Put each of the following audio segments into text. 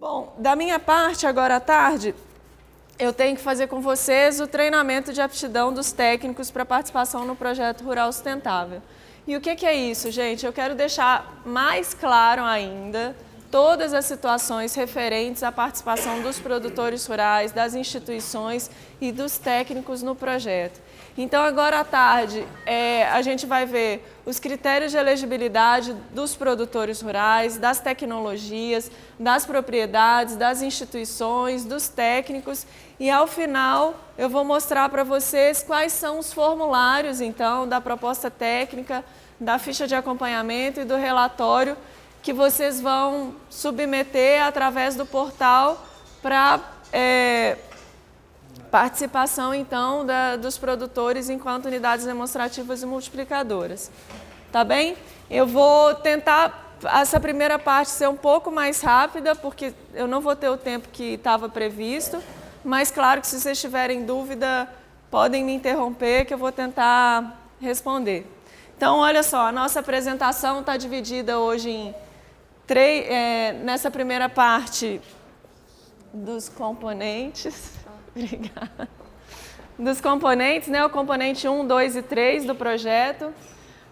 Bom, da minha parte, agora à tarde, eu tenho que fazer com vocês o treinamento de aptidão dos técnicos para participação no Projeto Rural Sustentável. E o que é isso, gente? Eu quero deixar mais claro ainda todas as situações referentes à participação dos produtores rurais, das instituições e dos técnicos no projeto. Então, agora à tarde, a gente vai ver os critérios de elegibilidade dos produtores rurais, das tecnologias, das propriedades, das instituições, dos técnicos e, ao final, eu vou mostrar para vocês quais são os formulários, então, da proposta técnica, da ficha de acompanhamento e do relatório que vocês vão submeter através do portal para participação, então, dos produtores enquanto unidades demonstrativas e multiplicadoras. Tá bem? Eu vou tentar essa primeira parte ser um pouco mais rápida, porque eu não vou ter o tempo que estava previsto, mas claro que se vocês tiverem dúvida, podem me interromper que eu vou tentar responder. Então, olha só, a nossa apresentação está dividida hoje em nessa primeira parte dos componentes. Obrigada. Dos componentes, né? O componente 1, 2 e 3 do projeto,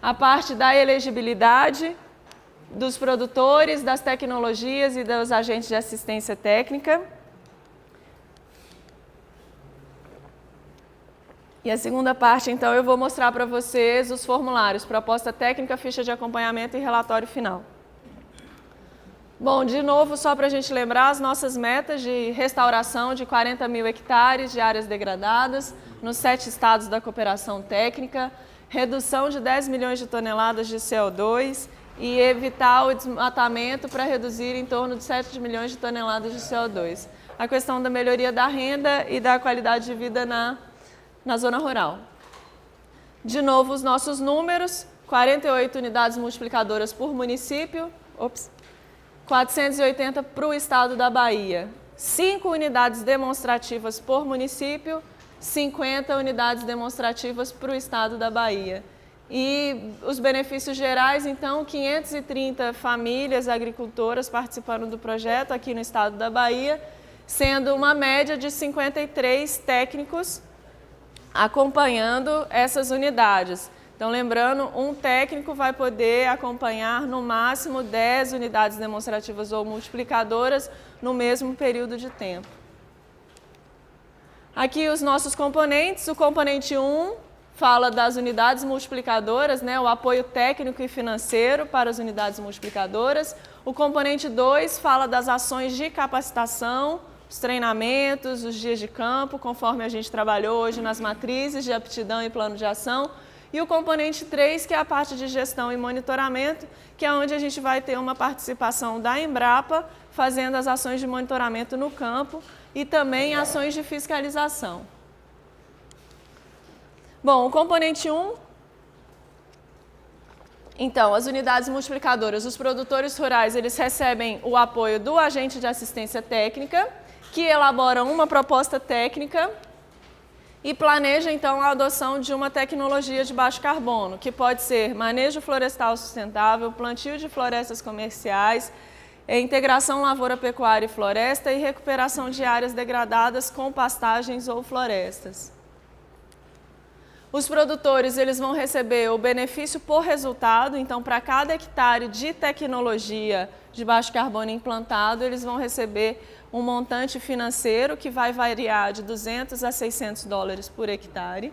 a parte da elegibilidade dos produtores, das tecnologias e dos agentes de assistência técnica. E a segunda parte, então, eu vou mostrar para vocês os formulários, proposta técnica, ficha de acompanhamento e relatório final. Bom, de novo, só para a gente lembrar as nossas metas de restauração de 40 mil hectares de áreas degradadas nos 7 estados da cooperação técnica, redução de 10 milhões de toneladas de CO2 e evitar o desmatamento para reduzir em torno de 7 milhões de toneladas de CO2. A questão da melhoria da renda e da qualidade de vida na zona rural. De novo, os nossos números, 48 unidades multiplicadoras por município, 480 para o estado da Bahia, 5 unidades demonstrativas por município, 50 unidades demonstrativas para o estado da Bahia. E os benefícios gerais, então, 530 famílias agricultoras participando do projeto aqui no estado da Bahia, sendo uma média de 53 técnicos acompanhando essas unidades. Então, lembrando, um técnico vai poder acompanhar no máximo 10 unidades demonstrativas ou multiplicadoras no mesmo período de tempo. Aqui os nossos componentes, o componente 1 fala das unidades multiplicadoras, né, o apoio técnico e financeiro para as unidades multiplicadoras. O componente 2 fala das ações de capacitação, os treinamentos, os dias de campo, conforme a gente trabalhou hoje nas matrizes de aptidão e plano de ação. E o componente 3, que é a parte de gestão e monitoramento, que é onde a gente vai ter uma participação da Embrapa, fazendo as ações de monitoramento no campo e também ações de fiscalização. Bom, o componente 1, então, as unidades multiplicadoras, os produtores rurais, eles recebem o apoio do agente de assistência técnica, que elabora uma proposta técnica e planeja, então, a adoção de uma tecnologia de baixo carbono, que pode ser manejo florestal sustentável, plantio de florestas comerciais, integração lavoura, pecuária e floresta e recuperação de áreas degradadas com pastagens ou florestas. Os produtores, eles vão receber o benefício por resultado, então, para cada hectare de tecnologia de baixo carbono implantado, eles vão receber um montante financeiro que vai variar de 200 a 600 dólares por hectare.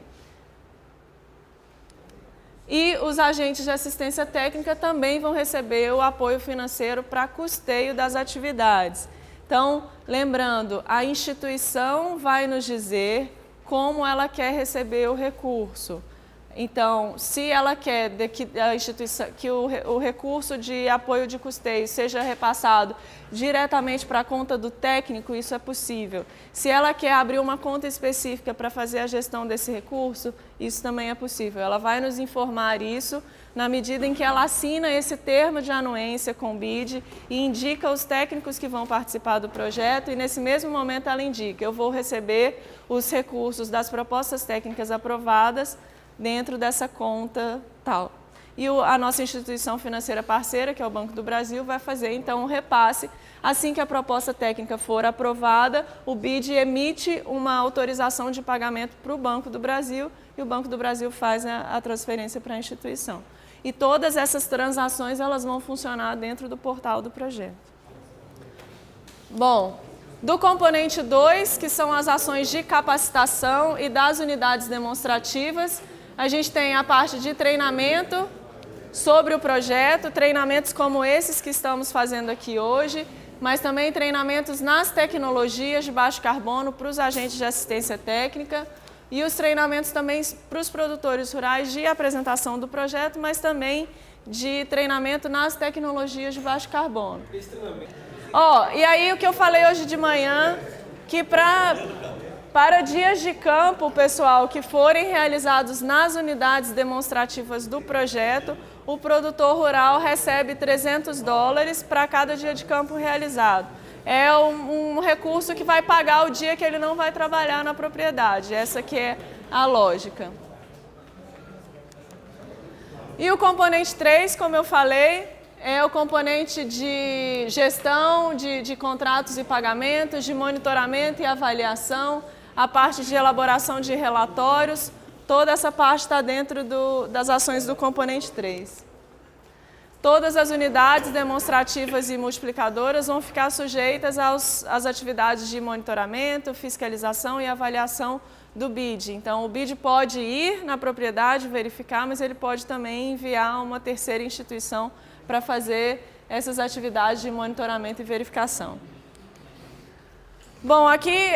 E os agentes de assistência técnica também vão receber o apoio financeiro para custeio das atividades. Então, lembrando, a instituição vai nos dizer como ela quer receber o recurso. Então, se ela quer que o recurso de apoio de custeio seja repassado diretamente para a conta do técnico, isso é possível. Se ela quer abrir uma conta específica para fazer a gestão desse recurso, isso também é possível. Ela vai nos informar isso na medida em que ela assina esse termo de anuência com o BID e indica os técnicos que vão participar do projeto e nesse mesmo momento ela indica, eu vou receber os recursos das propostas técnicas aprovadas dentro dessa conta tal. e a nossa instituição financeira parceira, que é o Banco do Brasil, vai fazer então um repasse. Assim que a proposta técnica for aprovada, o BID emite uma autorização de pagamento para o Banco do Brasil e o Banco do Brasil faz a transferência para a instituição. E todas essas transações elas vão funcionar dentro do portal do projeto. Bom, do componente 2, que são as ações de capacitação e das unidades demonstrativas, a gente tem a parte de treinamento sobre o projeto, treinamentos como esses que estamos fazendo aqui hoje, mas também treinamentos nas tecnologias de baixo carbono para os agentes de assistência técnica e os treinamentos também para os produtores rurais de apresentação do projeto, mas também de treinamento nas tecnologias de baixo carbono. E aí o que eu falei hoje de manhã, que para dias de campo, pessoal, que forem realizados nas unidades demonstrativas do projeto, o produtor rural recebe $300 para cada dia de campo realizado. É um recurso que vai pagar o dia que ele não vai trabalhar na propriedade. Essa que é a lógica. E o componente 3, como eu falei, é o componente de gestão de contratos e pagamentos, de monitoramento e avaliação, a parte de elaboração de relatórios, toda essa parte está dentro das ações do componente 3. Todas as unidades demonstrativas e multiplicadoras vão ficar sujeitas às atividades de monitoramento, fiscalização e avaliação do BID. Então, o BID pode ir na propriedade, verificar, mas ele pode também enviar uma terceira instituição para fazer essas atividades de monitoramento e verificação. Bom, aqui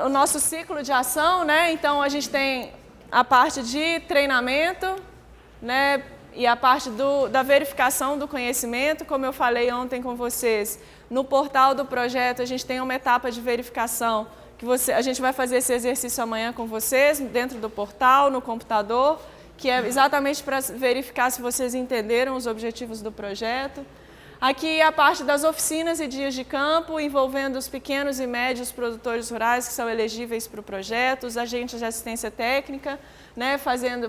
o nosso ciclo de ação, né? Então, a gente tem a parte de treinamento, né? E a parte da verificação do conhecimento, como eu falei ontem com vocês, no portal do projeto a gente tem uma etapa de verificação, que a gente vai fazer esse exercício amanhã com vocês, dentro do portal, no computador, que é exatamente para verificar se vocês entenderam os objetivos do projeto. Aqui a parte das oficinas e dias de campo, envolvendo os pequenos e médios produtores rurais que são elegíveis para o projeto, os agentes de assistência técnica, né,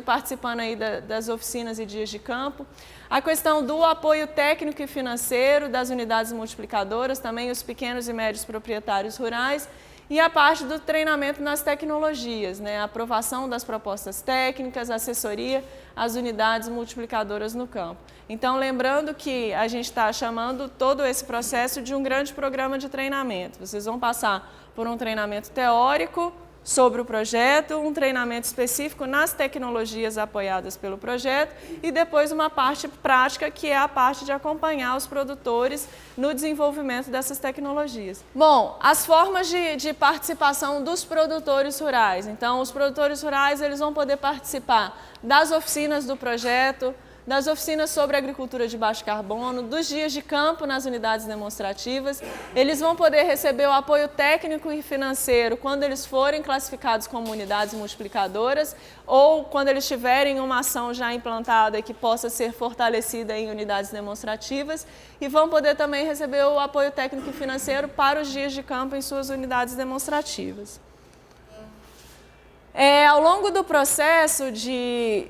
participando aí das oficinas e dias de campo. A questão do apoio técnico e financeiro das unidades multiplicadoras, também os pequenos e médios proprietários rurais. E a parte do treinamento nas tecnologias, né? A aprovação das propostas técnicas, assessoria às unidades multiplicadoras no campo. Então, lembrando que a gente está chamando todo esse processo de um grande programa de treinamento. Vocês vão passar por um treinamento teórico sobre o projeto, um treinamento específico nas tecnologias apoiadas pelo projeto e depois uma parte prática, que é a parte de acompanhar os produtores no desenvolvimento dessas tecnologias. Bom, as formas de participação dos produtores rurais. Então, os produtores rurais eles vão poder participar das oficinas do projeto, das oficinas sobre agricultura de baixo carbono, dos dias de campo nas unidades demonstrativas. Eles vão poder receber o apoio técnico e financeiro quando eles forem classificados como unidades multiplicadoras ou quando eles tiverem uma ação já implantada que possa ser fortalecida em unidades demonstrativas, e vão poder também receber o apoio técnico e financeiro para os dias de campo em suas unidades demonstrativas. Ao longo do processo de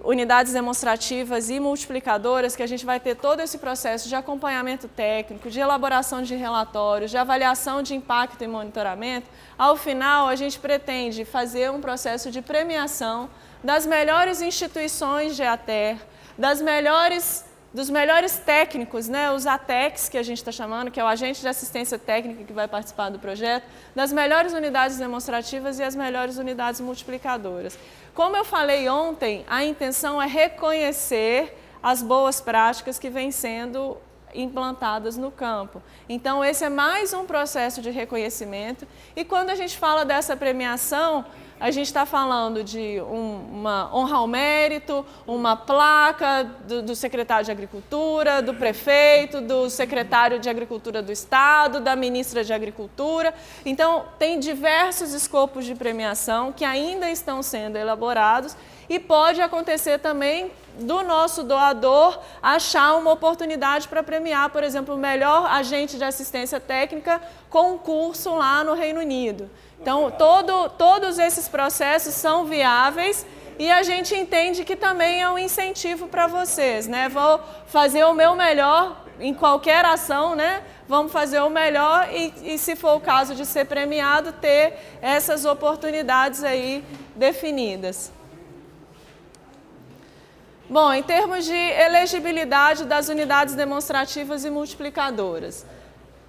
unidades demonstrativas e multiplicadoras, que a gente vai ter todo esse processo de acompanhamento técnico, de elaboração de relatórios, de avaliação de impacto e monitoramento, ao final a gente pretende fazer um processo de premiação das melhores instituições de ATER, dos melhores técnicos, né, os ATECs, que a gente está chamando, que é o agente de assistência técnica que vai participar do projeto, das melhores unidades demonstrativas e as melhores unidades multiplicadoras. Como eu falei ontem, a intenção é reconhecer as boas práticas que vêm sendo implantadas no campo. Então, esse é mais um processo de reconhecimento, e quando a gente fala dessa premiação, a gente está falando de uma honra ao mérito, uma placa do secretário de Agricultura, do prefeito, do secretário de Agricultura do Estado, da ministra de Agricultura. Então, tem diversos escopos de premiação que ainda estão sendo elaborados, e pode acontecer também do nosso doador achar uma oportunidade para premiar, por exemplo, o melhor agente de assistência técnica com um curso lá no Reino Unido. Então, todos esses processos são viáveis e a gente entende que também é um incentivo para vocês, né? Vou fazer o meu melhor em qualquer ação, né? Vamos fazer o melhor e se for o caso de ser premiado, ter essas oportunidades aí definidas. Bom, em termos de elegibilidade das unidades demonstrativas e multiplicadoras,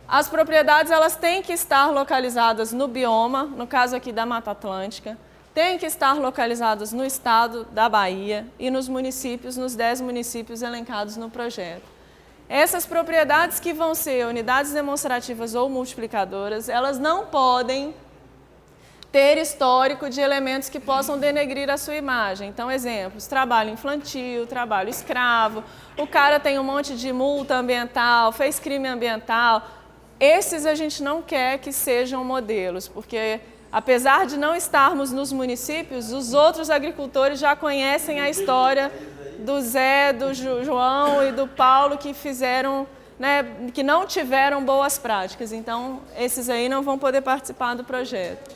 as propriedades elas têm que estar localizadas no bioma, no caso aqui da Mata Atlântica, têm que estar localizadas no estado da Bahia e nos municípios, nos 10 municípios elencados no projeto. Essas propriedades que vão ser unidades demonstrativas ou multiplicadoras, elas não podem ter histórico de elementos que possam denegrir a sua imagem. Então, exemplos, trabalho infantil, trabalho escravo, o cara tem um monte de multa ambiental, fez crime ambiental. Esses a gente não quer que sejam modelos, porque apesar de não estarmos nos municípios, os outros agricultores já conhecem a história do Zé, do João e do Paulo que fizeram, né, que não tiveram boas práticas. Então, esses aí não vão poder participar do projeto.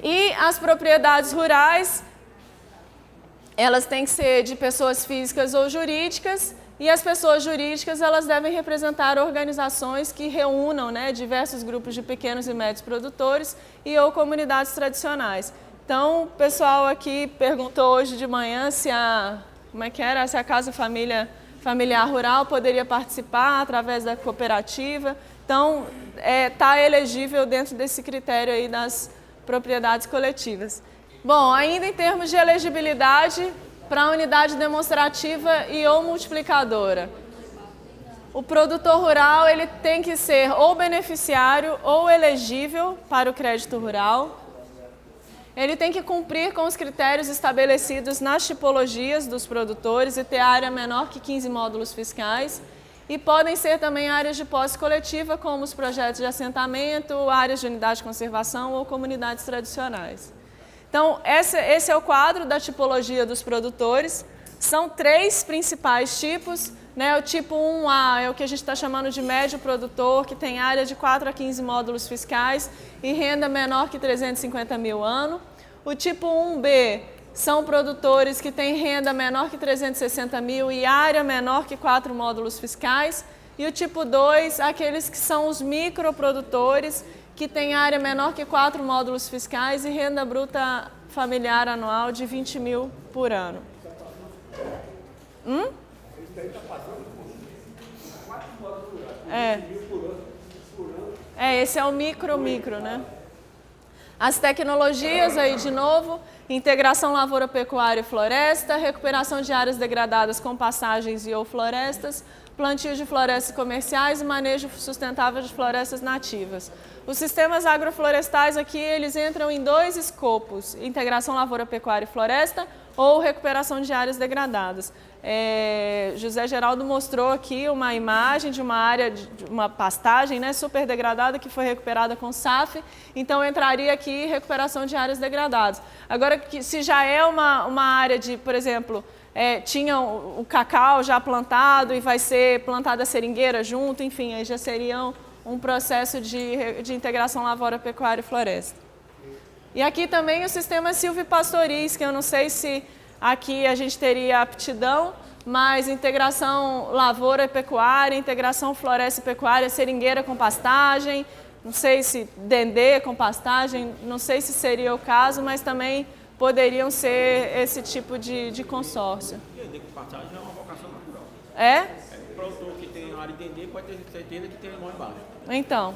E as propriedades rurais, elas têm que ser de pessoas físicas ou jurídicas, e as pessoas jurídicas elas devem representar organizações que reúnam, né, diversos grupos de pequenos e médios produtores e ou comunidades tradicionais. Então, o pessoal aqui perguntou hoje de manhã se se a Casa Familiar Rural poderia participar através da cooperativa. Então, está elegível dentro desse critério aí das propriedades coletivas. Bom, ainda em termos de elegibilidade para a unidade demonstrativa e ou multiplicadora, o produtor rural ele tem que ser ou beneficiário ou elegível para o crédito rural. Ele tem que cumprir com os critérios estabelecidos nas tipologias dos produtores e ter área menor que 15 módulos fiscais. E podem ser também áreas de posse coletiva, como os projetos de assentamento, áreas de unidade de conservação ou comunidades tradicionais. Então, esse é o quadro da tipologia dos produtores. São 3 principais tipos, né? O tipo 1A é o que a gente está chamando de médio produtor, que tem área de 4 a 15 módulos fiscais e renda menor que 350 mil ano. O tipo 1B são produtores que têm renda menor que 360 mil e área menor que 4 módulos fiscais. E o tipo 2, aqueles que são os microprodutores, que têm área menor que 4 módulos fiscais e renda bruta familiar anual de 20 mil por ano. Esse é o micro, né? As tecnologias aí de novo, integração lavoura, pecuária e floresta, recuperação de áreas degradadas com pastagens e ou florestas, plantio de florestas comerciais e manejo sustentável de florestas nativas. Os sistemas agroflorestais aqui, eles entram em 2 escopos, integração lavoura, pecuária e floresta ou recuperação de áreas degradadas. José Geraldo mostrou aqui uma imagem de uma área, de uma pastagem, né, super degradada que foi recuperada com SAF, então entraria aqui recuperação de áreas degradadas. Agora, se já é uma área de, por exemplo, tinha o cacau já plantado e vai ser plantada a seringueira junto, enfim, aí já seria um processo de integração lavoura, pecuária e floresta. E aqui também o sistema silvipastoris, que eu não sei se aqui a gente teria aptidão, mas integração lavoura e pecuária, integração floresta e pecuária, seringueira com pastagem, não sei se dendê com pastagem, não sei se seria o caso, mas também poderiam ser esse tipo de consórcio. Dendê com pastagem é uma vocação natural. O produtor que tem área de dendê pode ter certeza que tem limão embaixo. Então.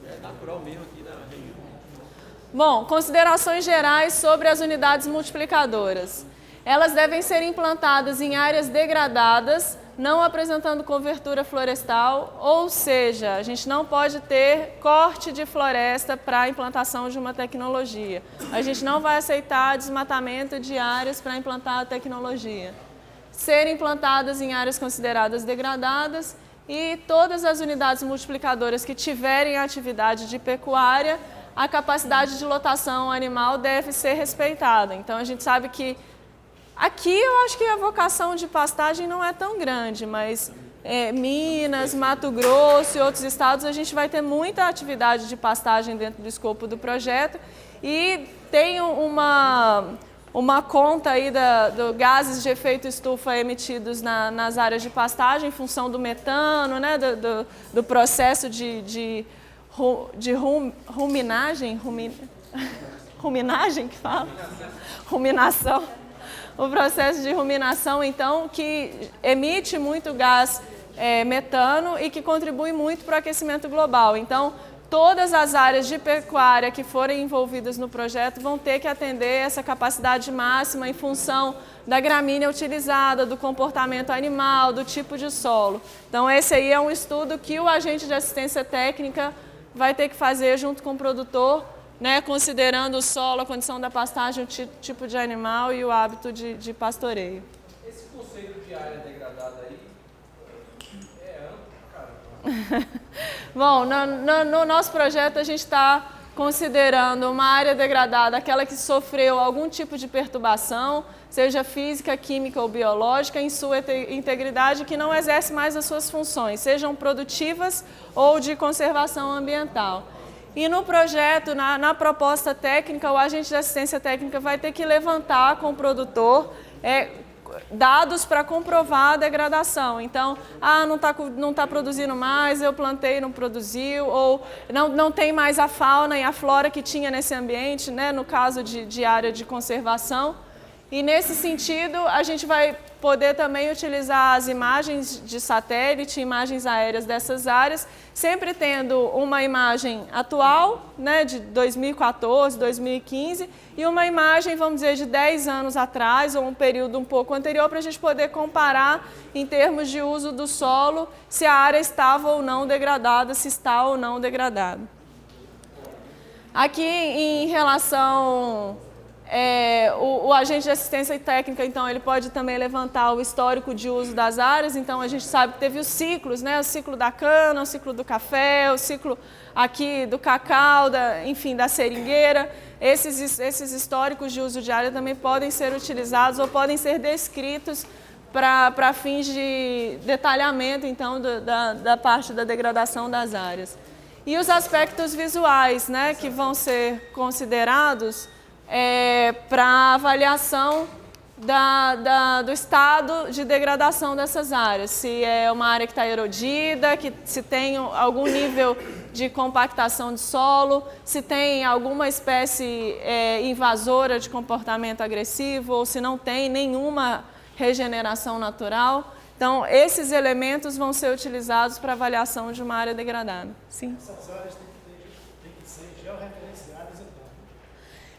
É natural mesmo aqui na região. Bom, considerações gerais sobre as unidades multiplicadoras. Elas devem ser implantadas em áreas degradadas, não apresentando cobertura florestal, ou seja, a gente não pode ter corte de floresta para a implantação de uma tecnologia. A gente não vai aceitar desmatamento de áreas para implantar a tecnologia. Ser implantadas em áreas consideradas degradadas e todas as unidades multiplicadoras que tiverem atividade de pecuária, a capacidade de lotação animal deve ser respeitada. Então, a gente sabe que aqui eu acho que a vocação de pastagem não é tão grande, mas Minas, Mato Grosso e outros estados a gente vai ter muita atividade de pastagem dentro do escopo do projeto e tem uma conta aí do gases de efeito estufa emitidos nas áreas de pastagem, em função do metano, né, do processo de ruminagem, ruminagem que fala? Ruminação. O processo de ruminação, então, que emite muito gás metano e que contribui muito para o aquecimento global. Então, todas as áreas de pecuária que forem envolvidas no projeto vão ter que atender essa capacidade máxima em função da gramínea utilizada, do comportamento animal, do tipo de solo. Então, esse aí é um estudo que o agente de assistência técnica vai ter que fazer junto com o produtor, né, considerando o solo, a condição da pastagem, o tipo de animal e o hábito de pastoreio. Esse conceito de área degradada aí é amplo, cara. Bom, no nosso projeto a gente está considerando uma área degradada, aquela que sofreu algum tipo de perturbação, seja física, química ou biológica, em sua integridade, que não exerce mais as suas funções, sejam produtivas ou de conservação ambiental. E no projeto, na proposta técnica, o agente de assistência técnica vai ter que levantar com o produtor dados para comprovar a degradação. Então, não tá produzindo mais, eu plantei e não produziu, ou não tem mais a fauna e a flora que tinha nesse ambiente, né, no caso de área de conservação. E nesse sentido, a gente vai poder também utilizar as imagens de satélite, imagens aéreas dessas áreas, sempre tendo uma imagem atual, né, de 2014, 2015, e uma imagem, vamos dizer, de 10 anos atrás, ou um período um pouco anterior, para a gente poder comparar em termos de uso do solo, se a área estava ou não degradada, se está ou não degradada. Aqui, em relação... o agente de assistência técnica, então, ele pode também levantar o histórico de uso das áreas. Então, a gente sabe que teve os ciclos, né? O ciclo da cana, o ciclo do café, o ciclo aqui do cacau, enfim, da seringueira. Esses históricos de uso de área também podem ser utilizados ou podem ser descritos para fins de detalhamento, então, da parte da degradação das áreas. E os aspectos visuais, né, que vão ser considerados para avaliação do estado de degradação dessas áreas. Se é uma área que está erodida, se tem algum nível de compactação de solo, se tem alguma espécie invasora de comportamento agressivo ou se não tem nenhuma regeneração natural. Então, esses elementos vão ser utilizados para avaliação de uma área degradada. Sim. Essas áreas têm que ser georreferenciadas, então?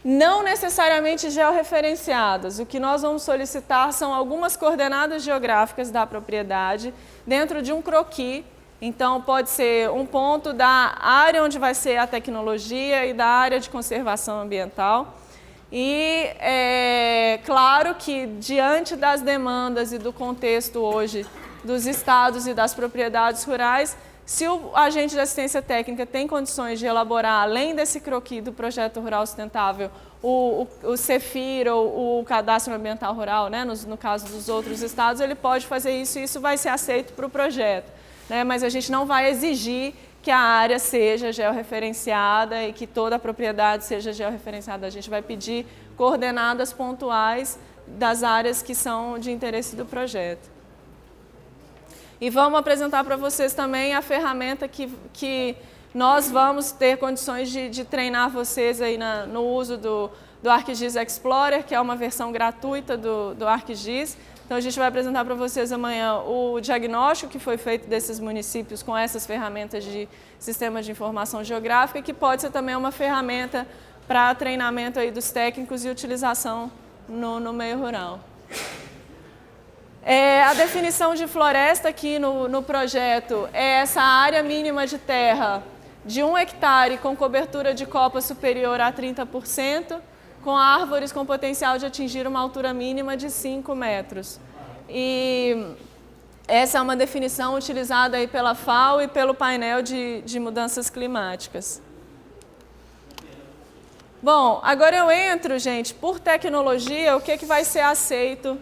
Não necessariamente georreferenciadas. O que nós vamos solicitar são algumas coordenadas geográficas da propriedade dentro de um croquis. Então, pode ser um ponto da área onde vai ser a tecnologia e da área de conservação ambiental. E é claro que, diante das demandas e do contexto hoje dos estados e das propriedades rurais, se o agente de assistência técnica tem condições de elaborar, além desse croquis do Projeto Rural Sustentável, o CEFIR ou o Cadastro Ambiental Rural, né, no caso dos outros estados, ele pode fazer isso e isso vai ser aceito para o projeto, né, mas a gente não vai exigir que a área seja georreferenciada e que toda a propriedade seja georreferenciada. A gente vai pedir coordenadas pontuais das áreas que são de interesse do projeto. E vamos apresentar para vocês também a ferramenta que nós vamos ter condições de treinar vocês aí no uso do ArcGIS Explorer, que é uma versão gratuita do ArcGIS. Então, a gente vai apresentar para vocês amanhã o diagnóstico que foi feito desses municípios com essas ferramentas de sistema de informação geográfica, que pode ser também uma ferramenta para treinamento aí dos técnicos e utilização no meio rural. A definição de floresta aqui no projeto é essa área mínima de terra de 1 hectare com cobertura de copa superior a 30%, com árvores com potencial de atingir uma altura mínima de 5 metros. E essa é uma definição utilizada aí pela FAO e pelo painel de mudanças climáticas. Bom, agora eu entro, gente, por tecnologia, o que vai ser aceito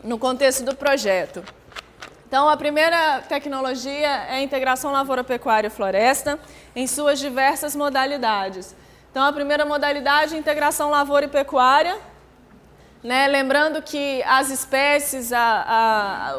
no contexto do projeto. Então, a primeira tecnologia é a integração lavoura-pecuária-floresta em suas diversas modalidades. Então, a primeira modalidade é integração lavoura e pecuária. Né? Lembrando que as espécies,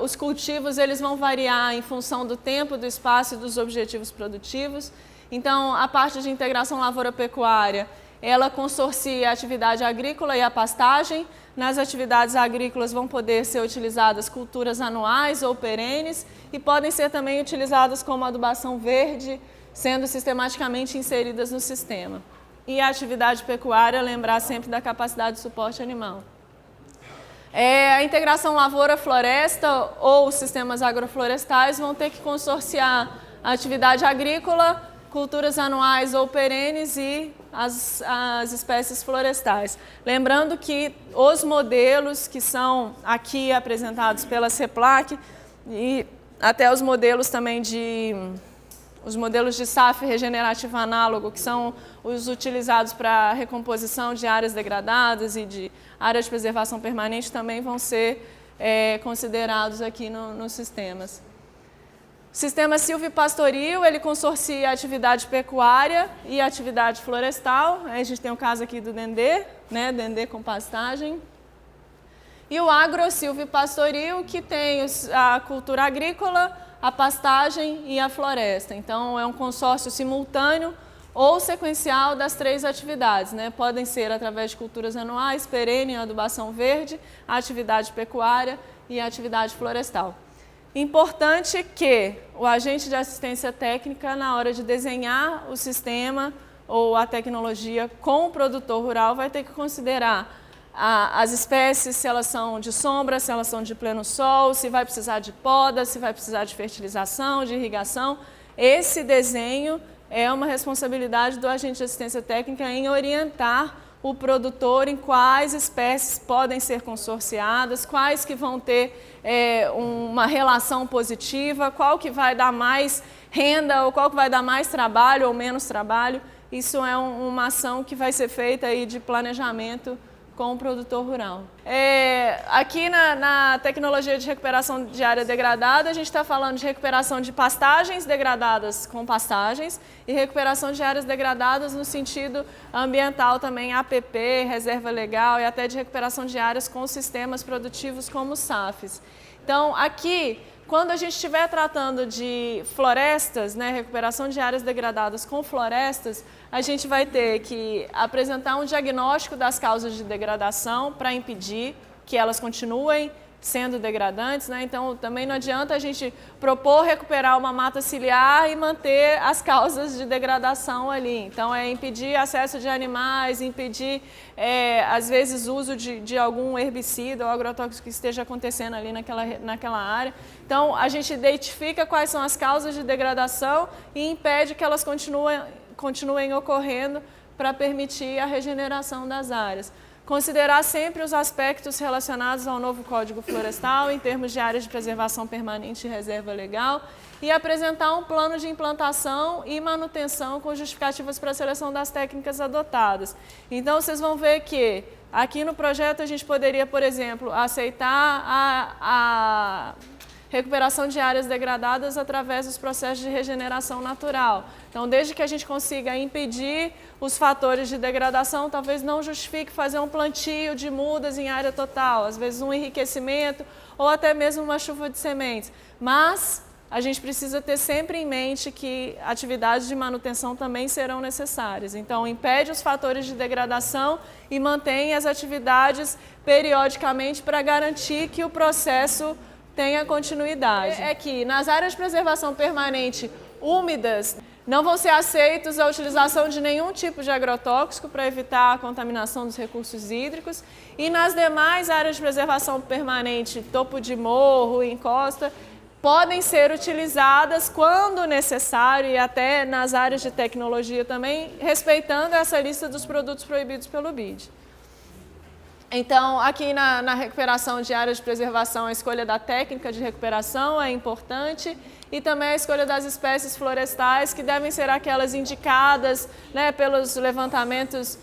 os cultivos, eles vão variar em função do tempo, do espaço e dos objetivos produtivos. Então, a parte de integração lavoura-pecuária, ela consorcia a atividade agrícola e a pastagem. Nas atividades agrícolas vão poder ser utilizadas culturas anuais ou perenes e podem ser também utilizadas como adubação verde, sendo sistematicamente inseridas no sistema. E a atividade pecuária, lembrar sempre da capacidade de suporte animal. A integração lavoura-floresta ou sistemas agroflorestais vão ter que consorciar a atividade agrícola, culturas anuais ou perenes e as espécies florestais. Lembrando que os modelos que são aqui apresentados pela CEPLAC e até os modelos também os modelos de SAF regenerativo análogo, que são os utilizados para recomposição de áreas degradadas e de áreas de preservação permanente, também vão ser considerados aqui nos sistemas. O sistema silvipastoril, ele consorcia a atividade pecuária e a atividade florestal. Aí a gente tem o caso aqui do dendê, né, dendê com pastagem. E o agrosilvipastoril, que tem a cultura agrícola, a pastagem e a floresta. Então, é um consórcio simultâneo ou sequencial das três atividades. Né? Podem ser através de culturas anuais, perene, adubação verde, a atividade pecuária e a atividade florestal. Importante que o agente de assistência técnica, na hora de desenhar o sistema ou a tecnologia com o produtor rural, vai ter que considerar as espécies, se elas são de sombra, se elas são de pleno sol, se vai precisar de poda, se vai precisar de fertilização, de irrigação. Esse desenho é uma responsabilidade do agente de assistência técnica em orientar o produtor em quais espécies podem ser consorciadas, quais que vão ter uma relação positiva, qual que vai dar mais renda ou qual que vai dar mais trabalho ou menos trabalho. Isso é uma ação que vai ser feita aí de planejamento com o produtor rural. Aqui na tecnologia de recuperação de área degradada, a gente está falando de recuperação de pastagens degradadas com pastagens e recuperação de áreas degradadas no sentido ambiental também, APP, reserva legal e até de recuperação de áreas com sistemas produtivos como SAFs. Então, aqui, quando a gente estiver tratando de florestas, né, recuperação de áreas degradadas com florestas, a gente vai ter que apresentar um diagnóstico das causas de degradação para impedir que elas continuem sendo degradantes, né? Então, também não adianta a gente propor recuperar uma mata ciliar e manter as causas de degradação ali. Então, é impedir acesso de animais, impedir, às vezes, uso de algum herbicida ou agrotóxico que esteja acontecendo ali naquela área. Então, a gente identifica quais são as causas de degradação e impede que elas continuem ocorrendo para permitir a regeneração das áreas. Considerar sempre os aspectos relacionados ao novo Código Florestal em termos de áreas de preservação permanente e reserva legal e apresentar um plano de implantação e manutenção com justificativas para a seleção das técnicas adotadas. Então, vocês vão ver que aqui no projeto a gente poderia, por exemplo, aceitar a recuperação de áreas degradadas através dos processos de regeneração natural. Então, desde que a gente consiga impedir os fatores de degradação, talvez não justifique fazer um plantio de mudas em área total, às vezes um enriquecimento ou até mesmo uma chuva de sementes. Mas a gente precisa ter sempre em mente que atividades de manutenção também serão necessárias. Então, impede os fatores de degradação e mantém as atividades periodicamente para garantir que o processo tenha continuidade. É que nas áreas de preservação permanente úmidas não vão ser aceitos a utilização de nenhum tipo de agrotóxico para evitar a contaminação dos recursos hídricos e nas demais áreas de preservação permanente, topo de morro, encosta, podem ser utilizadas quando necessário e até nas áreas de tecnologia também, respeitando essa lista dos produtos proibidos pelo BID. Então, aqui na recuperação de áreas de preservação, a escolha da técnica de recuperação é importante e também a escolha das espécies florestais, que devem ser aquelas indicadas, né, pelos levantamentos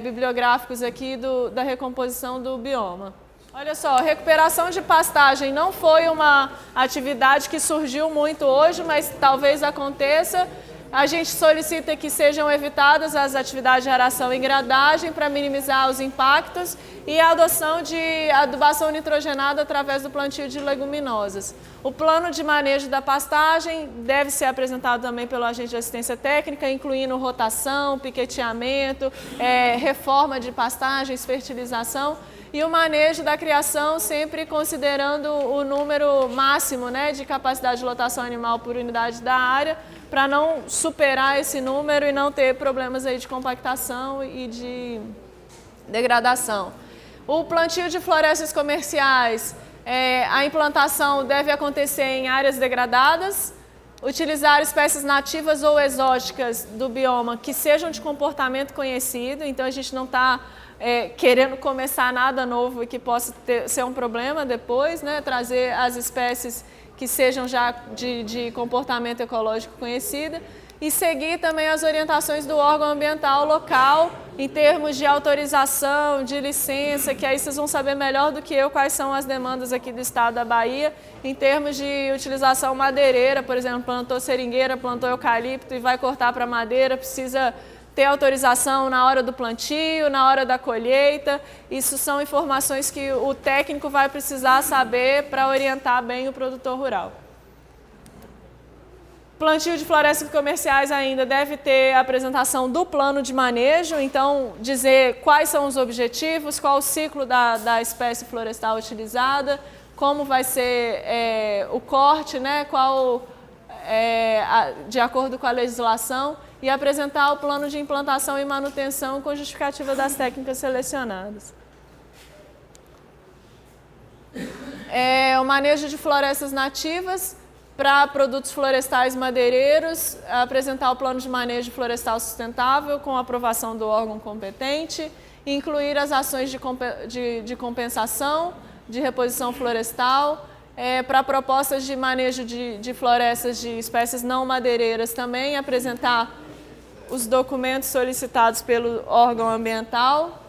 bibliográficos aqui da recomposição do bioma. Olha só, recuperação de pastagem não foi uma atividade que surgiu muito hoje, mas talvez aconteça. A gente solicita que sejam evitadas as atividades de aração e gradagem para minimizar os impactos e a adoção de adubação nitrogenada através do plantio de leguminosas. O plano de manejo da pastagem deve ser apresentado também pelo agente de assistência técnica, incluindo rotação, piqueteamento, reforma de pastagens, fertilização. E o manejo da criação sempre considerando o número máximo, né, de capacidade de lotação animal por unidade da área, para não superar esse número e não ter problemas aí de compactação e de degradação. O plantio de florestas comerciais, a implantação deve acontecer em áreas degradadas, utilizar espécies nativas ou exóticas do bioma que sejam de comportamento conhecido, então a gente não está querendo começar nada novo e que possa ser um problema depois, né? Trazer as espécies que sejam já de comportamento ecológico conhecido e seguir também as orientações do órgão ambiental local em termos de autorização, de licença, que aí vocês vão saber melhor do que eu quais são as demandas aqui do estado da Bahia, em termos de utilização madeireira, por exemplo, plantou seringueira, plantou eucalipto e vai cortar para madeira, precisa ter autorização na hora do plantio, na hora da colheita. Isso são informações que o técnico vai precisar saber para orientar bem o produtor rural. Plantio de florestas comerciais ainda deve ter a apresentação do plano de manejo, então dizer quais são os objetivos, qual o ciclo da espécie florestal utilizada, como vai ser o corte, né, de acordo com a legislação, e apresentar o plano de implantação e manutenção com justificativa das técnicas selecionadas. O manejo de florestas nativas para produtos florestais madeireiros, apresentar o plano de manejo florestal sustentável com aprovação do órgão competente, incluir as ações de compensação, de reposição florestal, para propostas de manejo de florestas de espécies não madeireiras também, apresentar os documentos solicitados pelo órgão ambiental,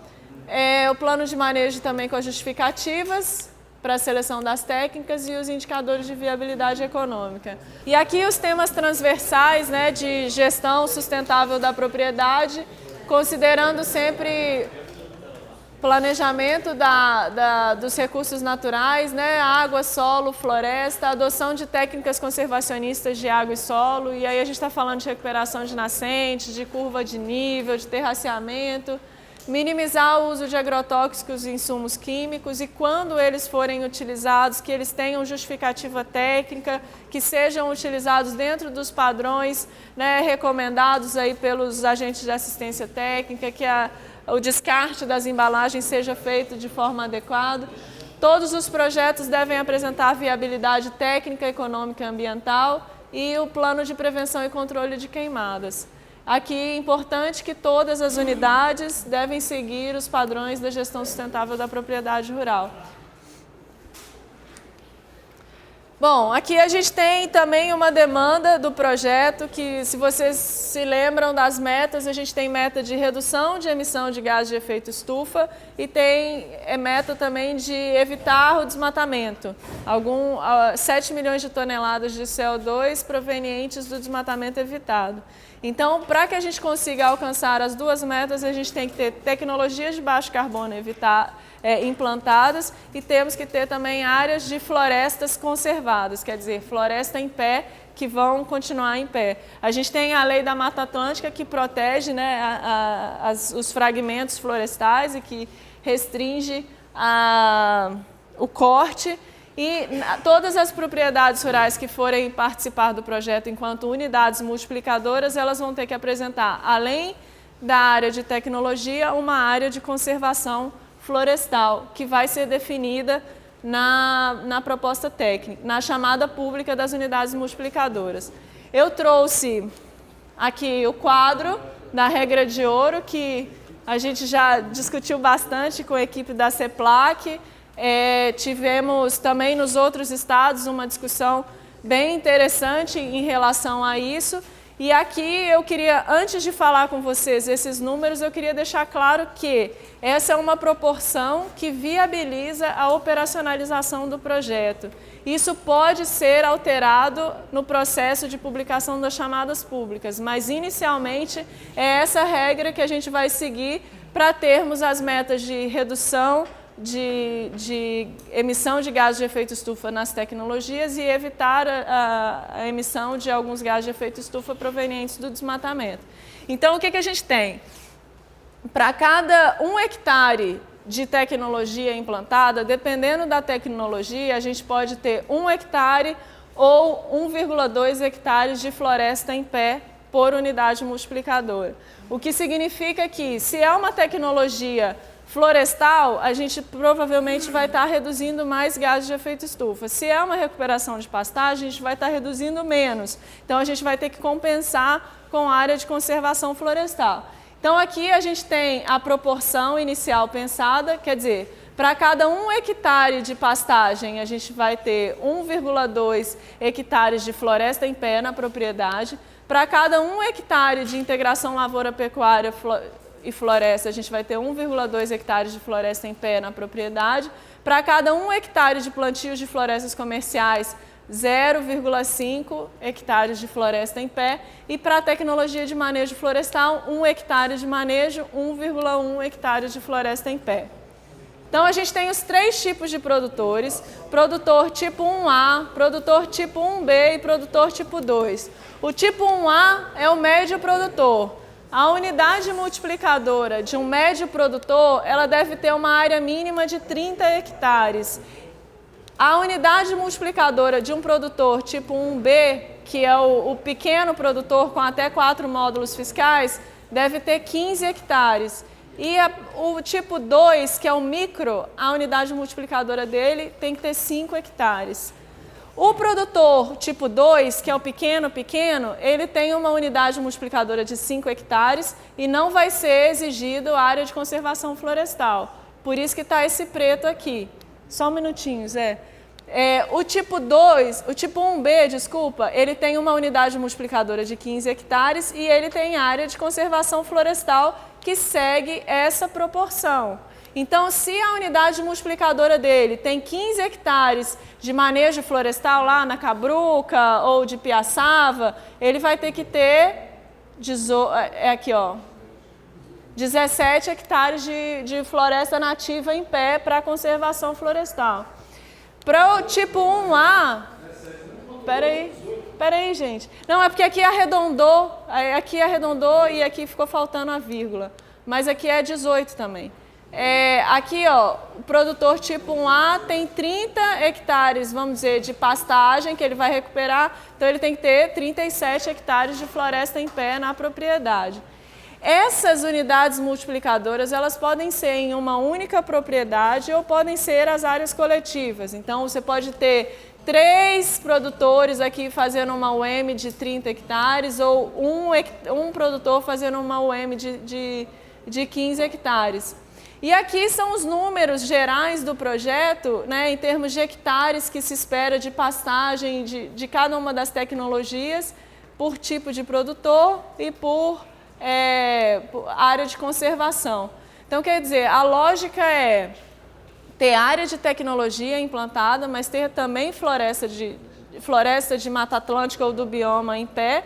o plano de manejo também com as justificativas para a seleção das técnicas e os indicadores de viabilidade econômica. E aqui os temas transversais, né, de gestão sustentável da propriedade, considerando sempre planejamento dos recursos naturais, né, água, solo, floresta, adoção de técnicas conservacionistas de água e solo, e aí a gente está falando de recuperação de nascentes, de curva de nível, de terraceamento, minimizar o uso de agrotóxicos e insumos químicos e quando eles forem utilizados, que eles tenham justificativa técnica, que sejam utilizados dentro dos padrões, né, recomendados aí pelos agentes de assistência técnica, que o descarte das embalagens seja feito de forma adequada. Todos os projetos devem apresentar viabilidade técnica, econômica e ambiental e o plano de prevenção e controle de queimadas. Aqui é importante que todas as unidades devem seguir os padrões da gestão sustentável da propriedade rural. Bom, aqui a gente tem também uma demanda do projeto que, se vocês se lembram das metas, a gente tem meta de redução de emissão de gás de efeito estufa e tem meta também de evitar o desmatamento. 7 milhões de toneladas de CO2 provenientes do desmatamento evitado. Então, para que a gente consiga alcançar as duas metas, a gente tem que ter tecnologias de baixo carbono implantadas e temos que ter também áreas de florestas conservadas, quer dizer, floresta em pé que vão continuar em pé. A gente tem a lei da Mata Atlântica que protege, né, os fragmentos florestais e que restringe o corte. E todas as propriedades rurais que forem participar do projeto enquanto unidades multiplicadoras, elas vão ter que apresentar, além da área de tecnologia, uma área de conservação florestal, que vai ser definida na proposta técnica, na chamada pública das unidades multiplicadoras. Eu trouxe aqui o quadro da regra de ouro, que a gente já discutiu bastante com a equipe da CEPLAC. Tivemos também nos outros estados uma discussão bem interessante em relação a isso E aqui eu queria, antes de falar com vocês esses números, eu queria deixar claro que essa é uma proporção que viabiliza a operacionalização do projeto. Isso pode ser alterado no processo de publicação das chamadas públicas, mas inicialmente é essa regra que a gente vai seguir para termos as metas de redução de emissão de gases de efeito estufa nas tecnologias e evitar a emissão de alguns gases de efeito estufa provenientes do desmatamento. Então, o que a gente tem? Para cada 1 hectare de tecnologia implantada, dependendo da tecnologia, a gente pode ter 1 hectare ou 1,2 hectares de floresta em pé por unidade multiplicadora. O que significa que, se é uma tecnologia florestal, a gente provavelmente vai estar reduzindo mais gases de efeito estufa. Se é uma recuperação de pastagem, a gente vai estar reduzindo menos. Então, a gente vai ter que compensar com a área de conservação florestal. Então, aqui a gente tem a proporção inicial pensada, quer dizer, para cada 1 hectare de pastagem, a gente vai ter 1,2 hectares de floresta em pé na propriedade. Para cada 1 hectare de integração lavoura-pecuária e floresta, a gente vai ter 1,2 hectares de floresta em pé na propriedade. Para cada 1 hectare de plantios de florestas comerciais, 0,5 hectares de floresta em pé. E para a tecnologia de manejo florestal, 1 hectare de manejo, 1,1 hectares de floresta em pé. Então, a gente tem os 3 tipos de produtores: produtor tipo 1A, produtor tipo 1B e produtor tipo 2. O tipo 1A é o médio produtor. A unidade multiplicadora de um médio produtor, ela deve ter uma área mínima de 30 hectares. A unidade multiplicadora de um produtor tipo 1B, que é o pequeno produtor com até 4 módulos fiscais, deve ter 15 hectares. E o tipo 2, que é o micro, a unidade multiplicadora dele tem que ter 5 hectares. O produtor tipo 2, que é o pequeno, ele tem uma unidade multiplicadora de 5 hectares e não vai ser exigido a área de conservação florestal. Por isso que está esse preto aqui. Só um minutinho, Zé. O tipo 2, o tipo 1B, desculpa, ele tem uma unidade multiplicadora de 15 hectares e ele tem área de conservação florestal que segue essa proporção. Então, se a unidade multiplicadora dele tem 15 hectares de manejo florestal lá na Cabruca ou de Piaçava, ele vai ter que ter 17 hectares de floresta nativa em pé para conservação florestal. Para o tipo 1A, peraí, gente. Não, é porque aqui arredondou e aqui ficou faltando a vírgula. Mas aqui é 18 também. Aqui, ó, o produtor tipo 1A tem 30 hectares, vamos dizer, de pastagem que ele vai recuperar, então ele tem que ter 37 hectares de floresta em pé na propriedade. Essas unidades multiplicadoras, elas podem ser em uma única propriedade ou podem ser as áreas coletivas. Então, você pode ter 3 produtores aqui fazendo uma UM de 30 hectares ou um produtor fazendo uma UM de 15 hectares. E aqui são os números gerais do projeto, né, em termos de hectares que se espera de pastagem de cada uma das tecnologias, por tipo de produtor e por área de conservação. Então, quer dizer, a lógica é ter área de tecnologia implantada, mas ter também floresta de Mata Atlântica ou do bioma em pé.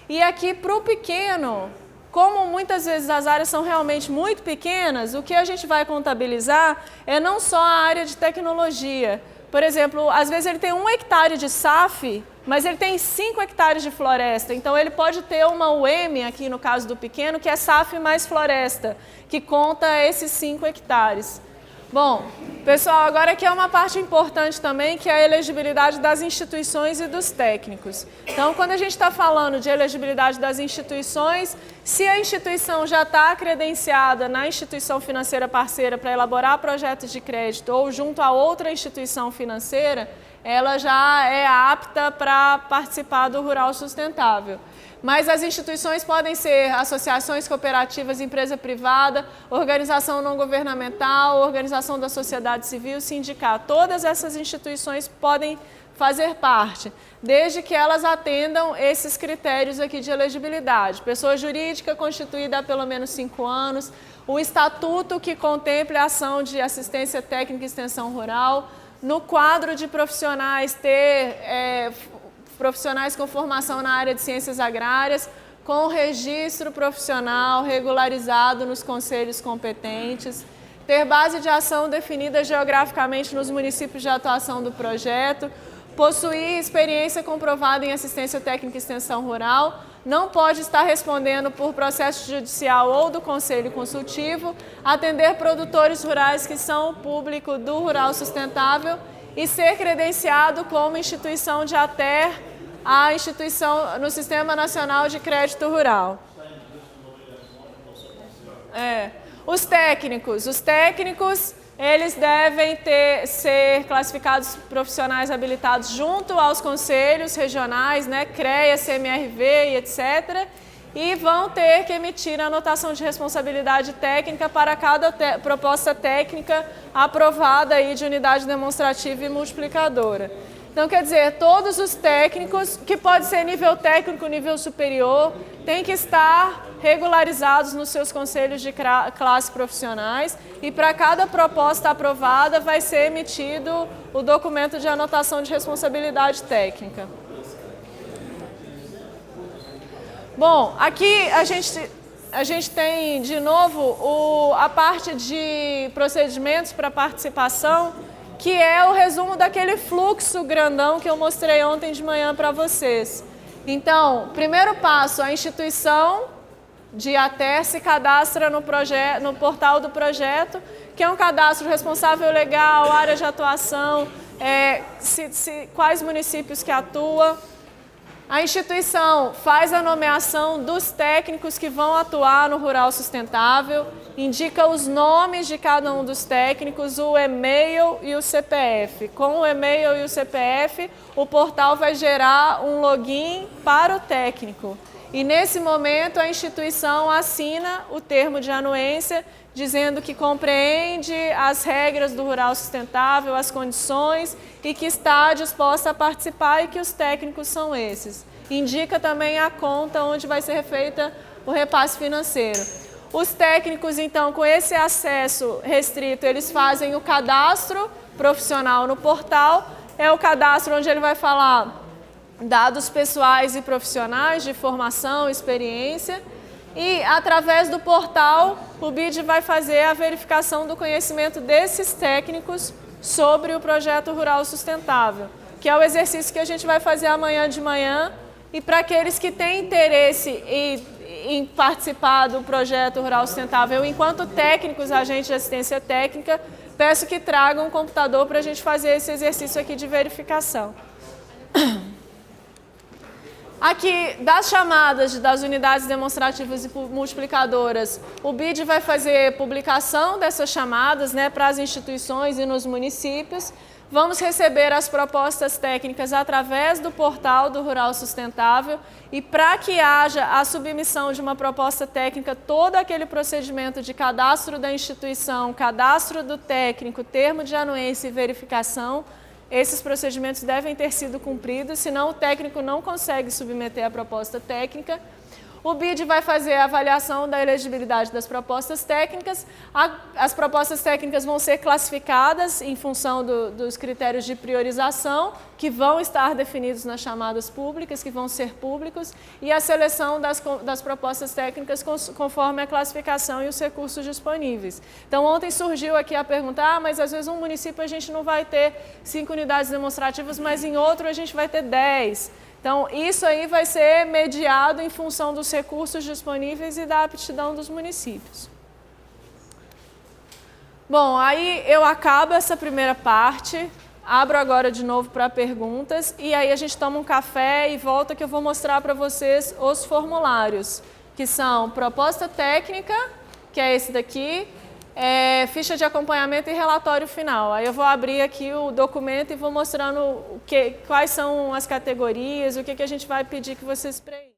E aqui, para o pequeno, como muitas vezes as áreas são realmente muito pequenas, o que a gente vai contabilizar é não só a área de tecnologia. Por exemplo, às vezes ele tem 1 hectare de SAF, mas ele tem 5 hectares de floresta. Então, ele pode ter uma UM, aqui no caso do pequeno, que é SAF mais floresta, que conta esses 5 hectares. Bom, pessoal, agora aqui é uma parte importante também, que é a elegibilidade das instituições e dos técnicos. Então, quando a gente está falando de elegibilidade das instituições, se a instituição já está credenciada na instituição financeira parceira para elaborar projetos de crédito ou junto a outra instituição financeira, ela já é apta para participar do Rural Sustentável. Mas as instituições podem ser associações, cooperativas, empresa privada, organização não governamental, organização da sociedade civil, sindicato. Todas essas instituições podem fazer parte, desde que elas atendam esses critérios aqui de elegibilidade. Pessoa jurídica constituída há pelo menos 5 anos, o estatuto que contemple a ação de assistência técnica e extensão rural, no quadro de profissionais ter profissionais com formação na área de ciências agrárias, com registro profissional regularizado nos conselhos competentes, ter base de ação definida geograficamente nos municípios de atuação do projeto, possuir experiência comprovada em assistência técnica e extensão rural, não pode estar respondendo por processo judicial ou do Conselho Consultivo, atender produtores rurais que são o público do Rural Sustentável e ser credenciado como instituição de ATER, a instituição no Sistema Nacional de Crédito Rural. Os técnicos, eles devem ser classificados profissionais habilitados junto aos conselhos regionais, né, CREA, CMRV e etc. E vão ter que emitir a anotação de responsabilidade técnica para cada proposta técnica aprovada aí de unidade demonstrativa e multiplicadora. Então, quer dizer, todos os técnicos, que pode ser nível técnico, nível superior, têm que estar regularizados nos seus conselhos de classe profissionais e para cada proposta aprovada vai ser emitido o documento de anotação de responsabilidade técnica. Bom, aqui a gente tem de novo a parte de procedimentos para participação, que é o resumo daquele fluxo grandão que eu mostrei ontem de manhã para vocês. Então, primeiro passo, a instituição de ATER se cadastra no portal do projeto, que é um cadastro responsável legal, área de atuação, quais municípios que atua. A instituição faz a nomeação dos técnicos que vão atuar no Rural Sustentável, indica os nomes de cada um dos técnicos, o e-mail e o CPF. Com o e-mail e o CPF, o portal vai gerar um login para o técnico. E nesse momento a instituição assina o termo de anuência, dizendo que compreende as regras do Rural Sustentável, as condições e que está disposta a participar e que os técnicos são esses. Indica também a conta onde vai ser feita o repasse financeiro. Os técnicos, então, com esse acesso restrito, eles fazem o cadastro profissional no portal, é o cadastro onde ele vai falar dados pessoais e profissionais de formação, experiência, e através do portal o BID vai fazer a verificação do conhecimento desses técnicos sobre o projeto Rural Sustentável, que é o exercício que a gente vai fazer amanhã de manhã, e para aqueles que têm interesse em participar do projeto Rural Sustentável enquanto técnicos, agentes de assistência técnica, peço que tragam um computador para a gente fazer esse exercício aqui de verificação. Aqui, das chamadas das unidades demonstrativas e multiplicadoras, o BID vai fazer publicação dessas chamadas, né, para as instituições e nos municípios. Vamos receber as propostas técnicas através do portal do Rural Sustentável e para que haja a submissão de uma proposta técnica, todo aquele procedimento de cadastro da instituição, cadastro do técnico, termo de anuência e verificação, esses procedimentos devem ter sido cumpridos, senão o técnico não consegue submeter a proposta técnica. O BID vai fazer a avaliação da elegibilidade das propostas técnicas. As propostas técnicas vão ser classificadas em função dos critérios de priorização, que vão estar definidos nas chamadas públicas, que vão ser públicos, e a seleção das propostas técnicas conforme a classificação e os recursos disponíveis. Então, ontem surgiu aqui a pergunta, mas às vezes um município a gente não vai ter 5 unidades demonstrativas, mas em outro a gente vai ter 10. Então, isso aí vai ser mediado em função dos recursos disponíveis e da aptidão dos municípios. Bom, aí eu acabo essa primeira parte, abro agora de novo para perguntas e aí a gente toma um café e volta que eu vou mostrar para vocês os formulários, que são proposta técnica, que é esse daqui, ficha de acompanhamento e relatório final. Aí eu vou abrir aqui o documento e vou mostrando quais são as categorias, o que a gente vai pedir que vocês preencham.